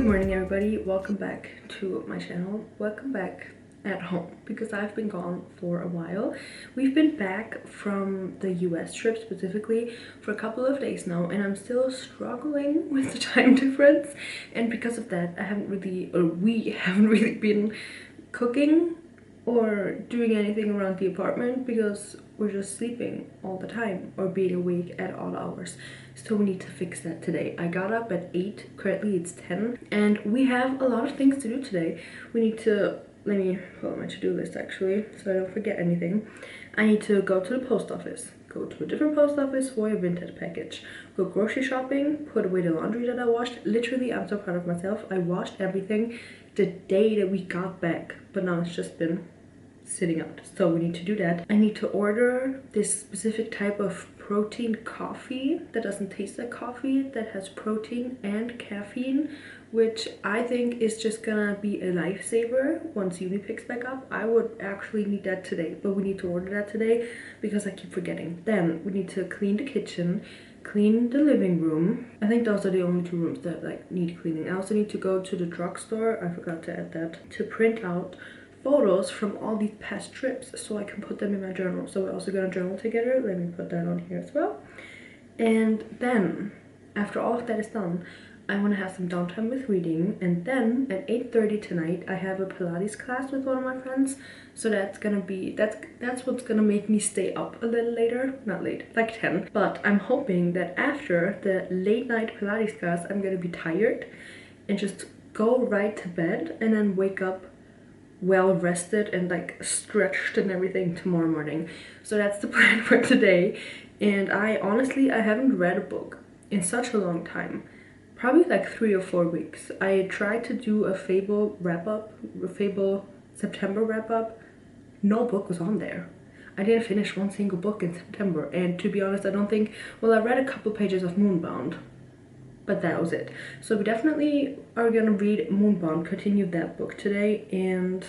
Good morning everybody, welcome back to my channel. Welcome back at home because I've been gone for a while. We've been back from the US trip specifically for a couple of days now and I'm still struggling with the time difference, and because of that we haven't really been cooking or doing anything around the apartment because we're just sleeping all the time or being awake at odd hours. So we need to fix that today. I got up at 8, currently it's 10, and we have a lot of things to do today. We need to, let me pull out my to-do list actually so I don't forget anything. I need to go to the post office, go to a different post office for a vintage package, go grocery shopping, put away the laundry that I washed. Literally, I'm so proud of myself. I washed everything the day that we got back, but now it's just been sitting out, so we need to do that. I need to order this specific type of protein coffee that doesn't taste like coffee, that has protein and caffeine, which I think is just gonna be a lifesaver once uni picks back up. I would actually need that today, but we need to order that today because I keep forgetting. Then we need to clean the kitchen, clean the living room. I think those are the only two rooms that like need cleaning. I also need to go to the drugstore, I forgot to add that, to print out photos from all these past trips so I can put them in my journal. So we're also gonna journal together. Let me put that on here as well. And then after all of that is done, I want to have some downtime with reading, and then at 8:30 tonight I have a Pilates class with one of my friends. So that's gonna be that's what's gonna make me stay up a little later. Not late, like 10. But I'm hoping that after the late night Pilates class I'm gonna be tired and just go right to bed and then wake up well rested and like stretched and everything tomorrow morning. So that's the plan for today. And I haven't read a book in such a long time, probably like 3 or 4 weeks. I tried to do a Fable wrap-up, a Fable September wrap-up. No book was on there. I didn't finish one single book in September, and to be honest I don't think, well, I read a couple pages of Moonbound, but that was it. So we definitely are gonna read Moonbound, continue that book today, and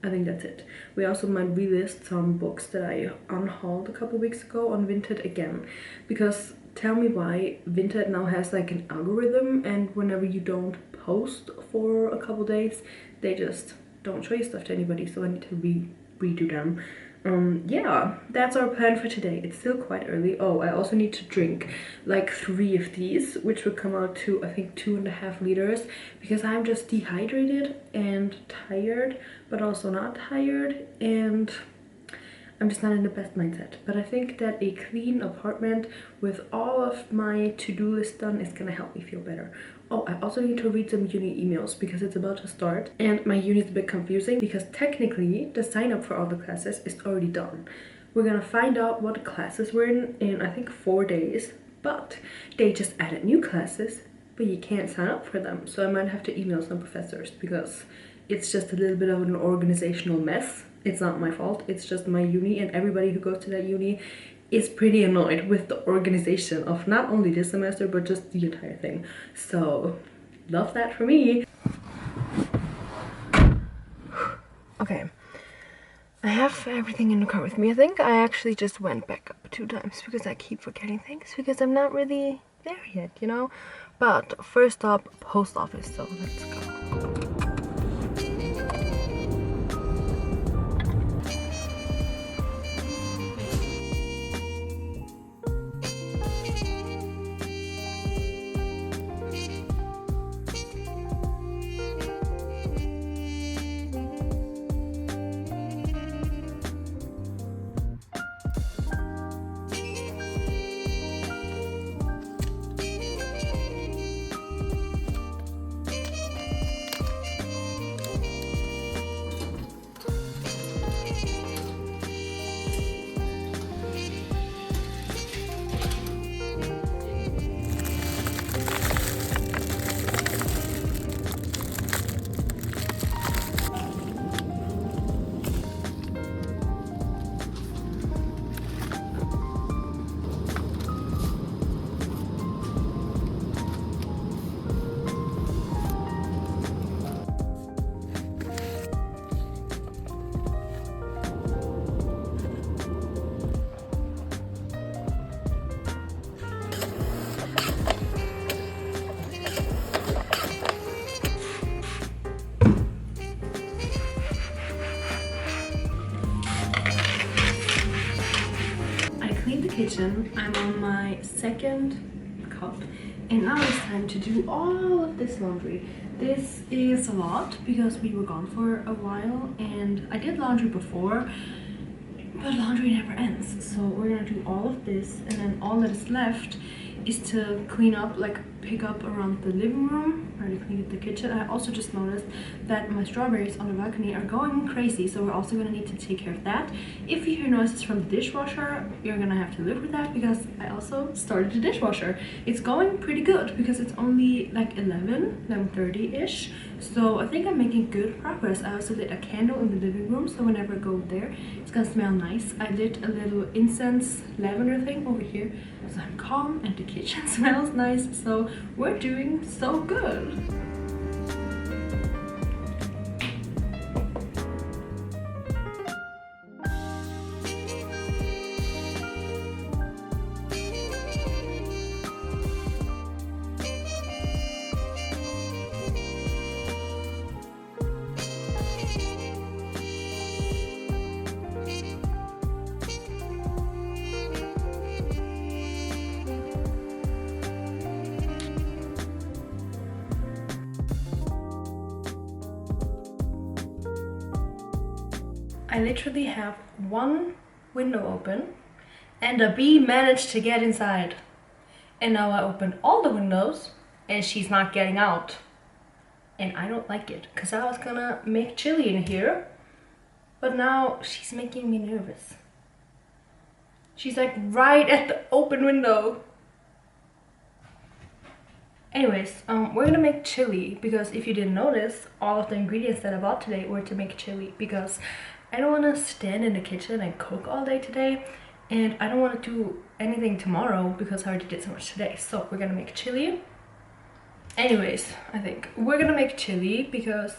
I think that's it. We also might relist some books that I unhauled a couple weeks ago on Vinted again, because tell me why Vinted now has like an algorithm, and whenever you don't post for a couple days they just don't show you stuff to anybody, so I need to redo them. Yeah, that's our plan for today. It's still quite early. Oh, I also need to drink like 3 of these, which would come out to I think 2.5 liters, because I'm just dehydrated and tired, but also not tired, and I'm just not in the best mindset. But I think that a clean apartment with all of my to-do list done is gonna help me feel better. Oh, I also need to read some uni emails because it's about to start, and my uni is a bit confusing because technically the sign up for all the classes is already done. We're gonna find out what classes we're in I think 4 days, but they just added new classes, but you can't sign up for them. So I might have to email some professors because it's just a little bit of an organizational mess. It's not my fault, it's just my uni, and everybody who goes to that uni is pretty annoyed with the organization of not only this semester but just the entire thing. So love that for me. Okay, I have everything in the car with me. I think I actually just went back up 2 times because I keep forgetting things because I'm not really there yet, you know. But first up, post office, so let's go. kitchen. I'm on my second cup and now it's time to do all of this laundry. This is a lot because we were gone for a while and I did laundry before, but laundry never ends. So we're gonna do all of this and then all that is left is to clean up, like pick up around the living room. I already cleaned the kitchen. I also just noticed that my strawberries on the balcony are going crazy, so we're also gonna need to take care of that. If you hear noises from the dishwasher, you're gonna have to live with that because I also started the dishwasher. It's going pretty good because it's only like 11:30-ish, so I think I'm making good progress. I also lit a candle in the living room, so whenever I go there it's gonna smell nice. I lit a little incense lavender thing over here so I'm calm and the kitchen smells nice, so we're doing so good. I literally have one window open and a bee managed to get inside. And now I opened all the windows and she's not getting out. And I don't like it because I was gonna make chili in here, but now she's making me nervous. She's like right at the open window. Anyways, we're gonna make chili because if you didn't notice, all of the ingredients that I bought today were to make chili because I don't want to stand in the kitchen and cook all day today, and I don't want to do anything tomorrow because I already did so much today. So we're gonna make chili. Anyways, I think we're gonna make chili because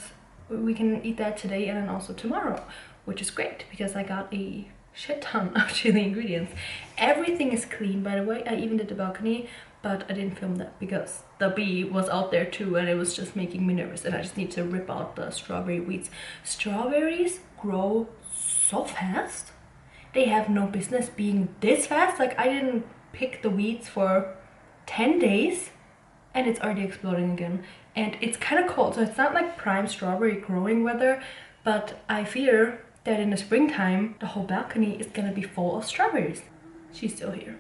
we can eat that today and then also tomorrow, which is great because I got a shit ton of chili ingredients. Everything is clean, by the way. I even did the balcony, but I didn't film that because the bee was out there too and it was just making me nervous, and I just need to rip out the strawberry weeds. Strawberries grow so fast. They have no business being this fast. Like, I didn't pick the weeds for 10 days and it's already exploding again. And it's kind of cold, so it's not like prime strawberry growing weather, but I fear that in the springtime the whole balcony is gonna be full of strawberries. She's still here.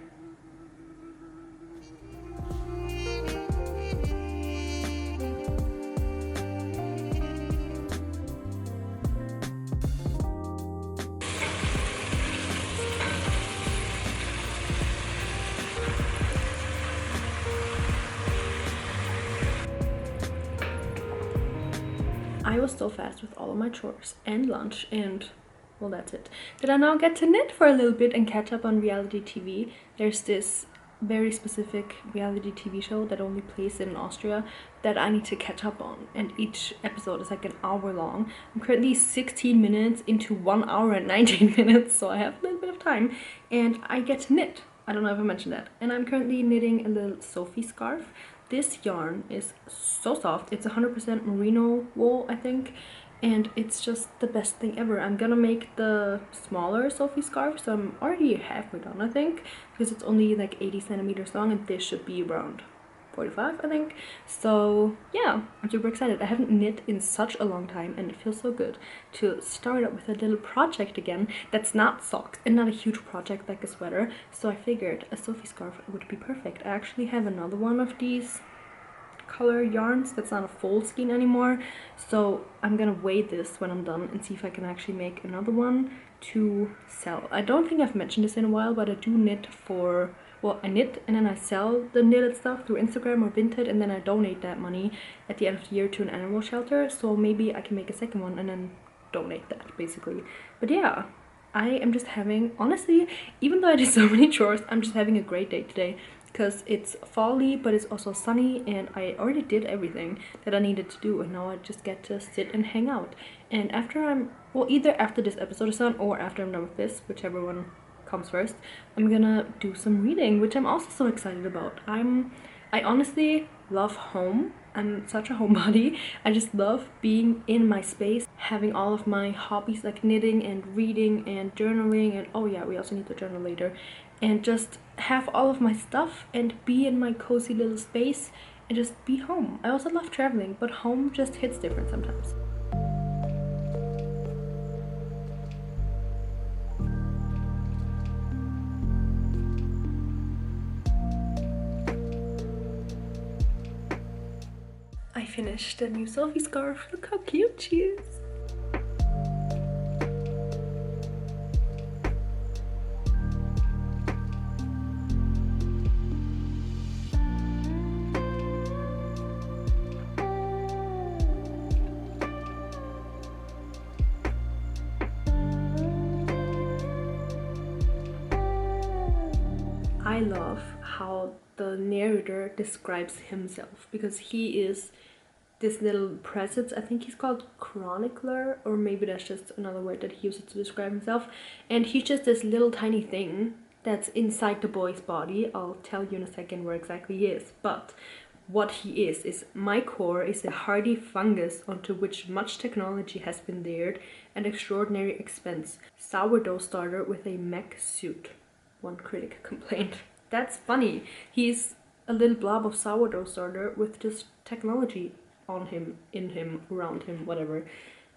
I was so fast with all of my chores and lunch, and well, that's it. Did I now get to knit for a little bit and catch up on reality TV? There's this very specific reality TV show that only plays in Austria that I need to catch up on, and each episode is like an hour long. I'm currently 16 minutes into 1 hour and 19 minutes, so I have a little bit of time and I get to knit. I don't know if I mentioned that. And I'm currently knitting a little Sophie scarf. This yarn is so soft. It's 100% merino wool, I think, and it's just the best thing ever. I'm gonna make the smaller Sophie scarf, so I'm already halfway done, I think, because it's only like 80 centimeters long and this should be around 45, I think. So yeah, I'm super excited. I haven't knit in such a long time and it feels so good to start up with a little project again that's not socks and not a huge project like a sweater. So I figured a Sophie scarf would be perfect. I actually have another one of these color yarns that's not a full skein anymore, so I'm gonna weigh this when I'm done and see if I can actually make another one to sell. I don't think I've mentioned this in a while, but I do knit for, well, I knit and then I sell the knitted stuff through Instagram or Vinted, and then I donate that money at the end of the year to an animal shelter. So maybe I can make a second one and then donate that, basically. But yeah, I am just having, honestly, even though I did so many chores, I'm just having a great day today because it's fall-y, but it's also sunny, and I already did everything that I needed to do, and now I just get to sit and hang out. And after I'm, well, either after this episode is done or after I'm done with this, whichever one comes first, I'm gonna do some reading, which I'm also so excited about. I honestly love home. I'm such a homebody. I just love being in my space, having all of my hobbies like knitting and reading and journaling, and oh yeah, we also need to journal later, and just have all of my stuff and be in my cozy little space and just be home. I also love traveling, but home just hits different sometimes. I finished the new Sophie scarf. Look how cute she is. I love how the narrator describes himself, because he is this little presence. I think he's called chronicler, or maybe that's just another word that he uses to describe himself. And he's just this little tiny thing that's inside the boy's body. I'll tell you in a second where exactly he is. But what he is my core is a hardy fungus onto which much technology has been layered and extraordinary expense. Sourdough starter with a mech suit, one critic complained. That's funny. He's a little blob of sourdough starter with just technology on him, in him, around him, whatever.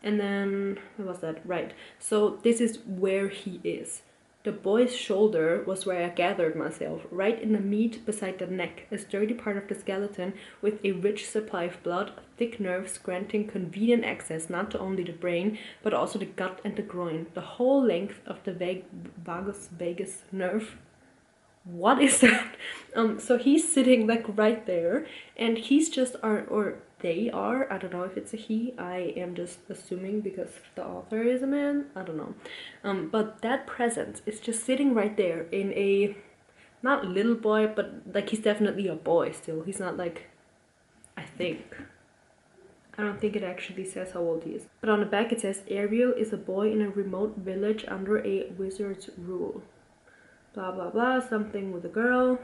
And then, what was that? Right. So this is where he is. The boy's shoulder was where I gathered myself, right in the meat beside the neck, a sturdy part of the skeleton with a rich supply of blood, thick nerves granting convenient access not to only the brain, but also the gut and the groin, the whole length of the vagus nerve. What is that? So he's sitting like right there, and he's just, or they are, I don't know if it's a he, I am just assuming because the author is a man, I don't know. But that presence is just sitting right there in a, not little boy, but like he's definitely a boy still. He's not like, I don't think it actually says how old he is. But on the back it says, Ariel is a boy in a remote village under a wizard's rule. Blah blah blah, something with a girl.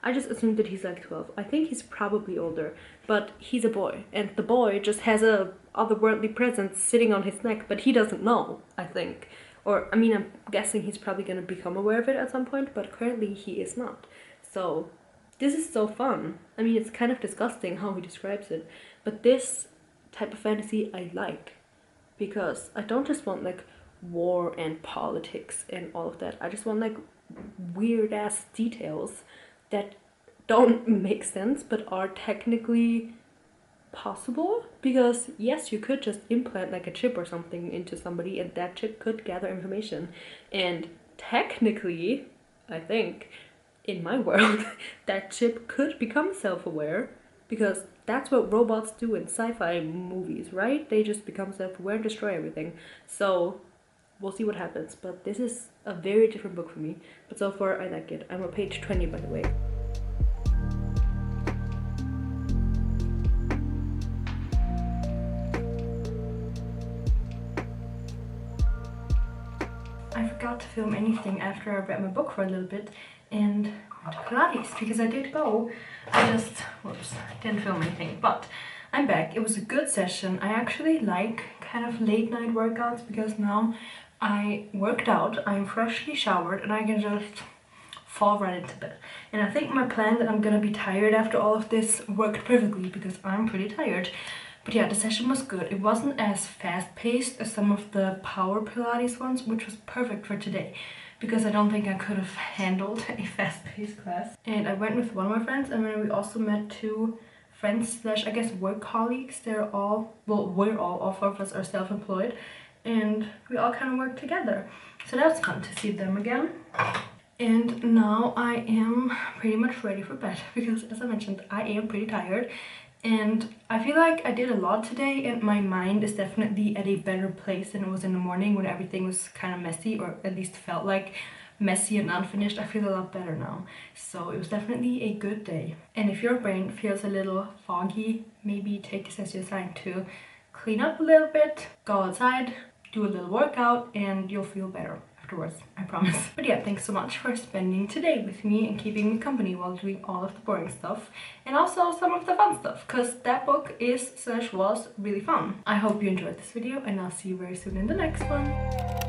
I just assumed that he's like 12. I think he's probably older, but he's a boy, and the boy just has a otherworldly presence sitting on his neck, but he doesn't know, I think. Or, I mean, I'm guessing he's probably gonna become aware of it at some point, but currently he is not. So, this is so fun. I mean, it's kind of disgusting how he describes it, but this type of fantasy I like, because I don't just want like war and politics and all of that. I just want like weird ass details that don't make sense but are technically possible, because yes, you could just implant like a chip or something into somebody and that chip could gather information, and technically I think in my world that chip could become self-aware, because that's what robots do in sci-fi movies, right? They just become self-aware and destroy everything. So we'll see what happens, but this is a very different book for me. But so far, I like it. I'm on page 20, by the way. I forgot to film anything after I read my book for a little bit and went to Pilates, because I did go. I just, didn't film anything, but I'm back. It was a good session. I actually like kind of late night workouts, because now I worked out, I'm freshly showered, and I can just fall right into bed. And I think my plan that I'm gonna be tired after all of this worked perfectly, because I'm pretty tired. But yeah, the session was good. It wasn't as fast-paced as some of the power Pilates ones, which was perfect for today, because I don't think I could have handled a fast-paced class. And I went with one of my friends, and then we also met two friends slash I guess work colleagues. They're all, well, all four of us are self-employed, and we all kind of work together. So that was fun to see them again. And now I am pretty much ready for bed, because as I mentioned, I am pretty tired. And I feel like I did a lot today, and my mind is definitely at a better place than it was in the morning when everything was kind of messy, or at least felt like messy and unfinished. I feel a lot better now. So it was definitely a good day. And if your brain feels a little foggy, maybe take this as your sign to clean up a little bit, go outside, do a little workout, and you'll feel better afterwards, I promise. But yeah, thanks so much for spending today with me and keeping me company while doing all of the boring stuff and also some of the fun stuff, because that book is slash was really fun. I hope you enjoyed this video, and I'll see you very soon in the next one.